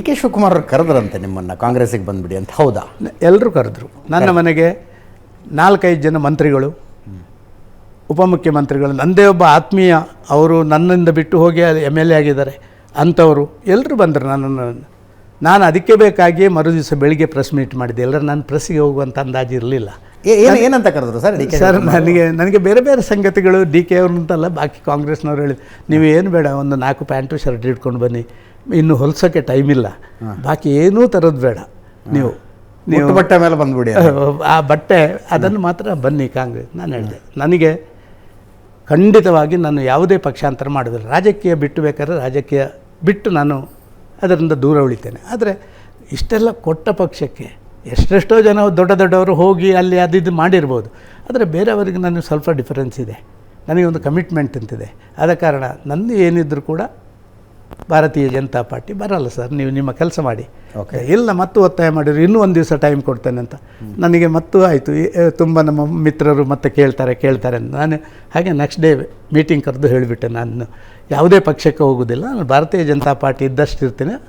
K Shivakumar ಅವರು ಕರೆದ್ರಂತೆ ನಿಮ್ಮನ್ನು ಕಾಂಗ್ರೆಸ್ಸಿಗೆ ಬಂದುಬಿಡಿ ಅಂತ, ಹೌದಾ? ಎಲ್ಲರೂ ಕರೆದ್ರು. ನನ್ನ ಮನೆಗೆ 4-5 ಜನ ಮಂತ್ರಿಗಳು, ಉಪಮುಖ್ಯಮಂತ್ರಿಗಳು, ನನ್ನದೇ ಒಬ್ಬ ಆತ್ಮೀಯ, ಅವರು ನನ್ನಿಂದ ಬಿಟ್ಟು ಹೋಗಿ MLA ಆಗಿದ್ದಾರೆ ಅಂಥವರು ಎಲ್ಲರೂ ಬಂದರು. ನಾನು ಅದಕ್ಕೆ ಬೇಕಾಗಿಯೇ ಮರುದಿವಸ ಬೆಳಿಗ್ಗೆ ಪ್ರೆಸ್ ಮೀಟ್ ಮಾಡಿದ್ದೆ. ಎಲ್ಲರೂ ನಾನು ಪ್ರೆಸ್ಸಿಗೆ ಹೋಗುವಂಥ ಅಂದಾಜು ಇರಲಿಲ್ಲ. ಏನಂತ ಕರೆದ್ರು ಸರ್? ಸರ್, ನನಗೆ ಬೇರೆ ಬೇರೆ ಸಂಗತಿಗಳು, DK ಅವ್ರು ಅಂತಲ್ಲ, ಬಾಕಿ ಕಾಂಗ್ರೆಸ್ನವ್ರು ಹೇಳಿದ್ರು, ನೀವು ಏನು ಬೇಡ, ಒಂದು 4 ಪ್ಯಾಂಟು ಶರ್ಟ್ ಇಟ್ಕೊಂಡು ಬನ್ನಿ, ಇನ್ನು ಹೊಲ್ಸೋಕ್ಕೆ ಟೈಮ್ ಇಲ್ಲ, ಬಾಕಿ ಏನೂ ತರೋದು ಬೇಡ, ನೀವು ಬಟ್ಟೆ ಮೇಲೆ ಬಂದುಬಿಡಿ, ಆ ಬಟ್ಟೆ ಅದನ್ನು ಮಾತ್ರ ಬನ್ನಿ ಕಾಂಗ್ರೆಸ್. ನಾನು ಹೇಳಿದೆ, ನನಗೆ ಖಂಡಿತವಾಗಿ ನಾನು ಯಾವುದೇ ಪಕ್ಷಾಂತರ ಮಾಡೋದಿಲ್ಲ. ರಾಜಕೀಯ ಬಿಟ್ಟು ಬೇಕಾದ್ರೆ ರಾಜಕೀಯ ಬಿಟ್ಟು ನಾನು ಅದರಿಂದ ದೂರ ಉಳಿತೇನೆ. ಆದರೆ ಇಷ್ಟೆಲ್ಲ ಕೊಟ್ಟ ಪಕ್ಷಕ್ಕೆ ಎಷ್ಟೆಷ್ಟೋ ಜನ ದೊಡ್ಡವರು ಹೋಗಿ ಅಲ್ಲಿ ಅದು ಮಾಡಿರ್ಬೋದು. ಆದರೆ ಬೇರೆಯವರಿಗೆ ನನಗೆ ಸ್ವಲ್ಪ ಡಿಫರೆನ್ಸ್ ಇದೆ, ನನಗೆ ಒಂದು ಕಮಿಟ್ಮೆಂಟ್ ಅಂತಿದೆ. ಆದ ಕಾರಣ ನಂದು ಏನಿದ್ರು ಕೂಡ ಭಾರತೀಯ ಜನತಾ ಪಾರ್ಟಿ ಬರಲ್ಲ ಸರ್, ನೀವು ನಿಮ್ಮ ಕೆಲಸ ಮಾಡಿ. ಇಲ್ಲ ಮತ್ತು ಒತ್ತಾಯ ಮಾಡಿದ್ರು, ಇನ್ನೂ ಒಂದು ದಿವಸ ಟೈಮ್ ಕೊಡ್ತೇನೆ ಅಂತ. ನನಗೆ ಮತ್ತು ಆಯಿತು, ತುಂಬ ನಮ್ಮ ಮಿತ್ರರು ಮತ್ತೆ ಕೇಳ್ತಾರೆ ಅಂತ ನಾನು ಹಾಗೆ ನೆಕ್ಸ್ಟ್ ಡೇ ಮೀಟಿಂಗ್ ಕರೆದು ಹೇಳಿಬಿಟ್ಟೆ, ನಾನು ಯಾವುದೇ ಪಕ್ಷಕ್ಕೆ ಹೋಗೋದಿಲ್ಲ, ನಾನು ಭಾರತೀಯ ಜನತಾ ಪಾರ್ಟಿ ಇದ್ದಷ್ಟು ಇರ್ತೀನಿ,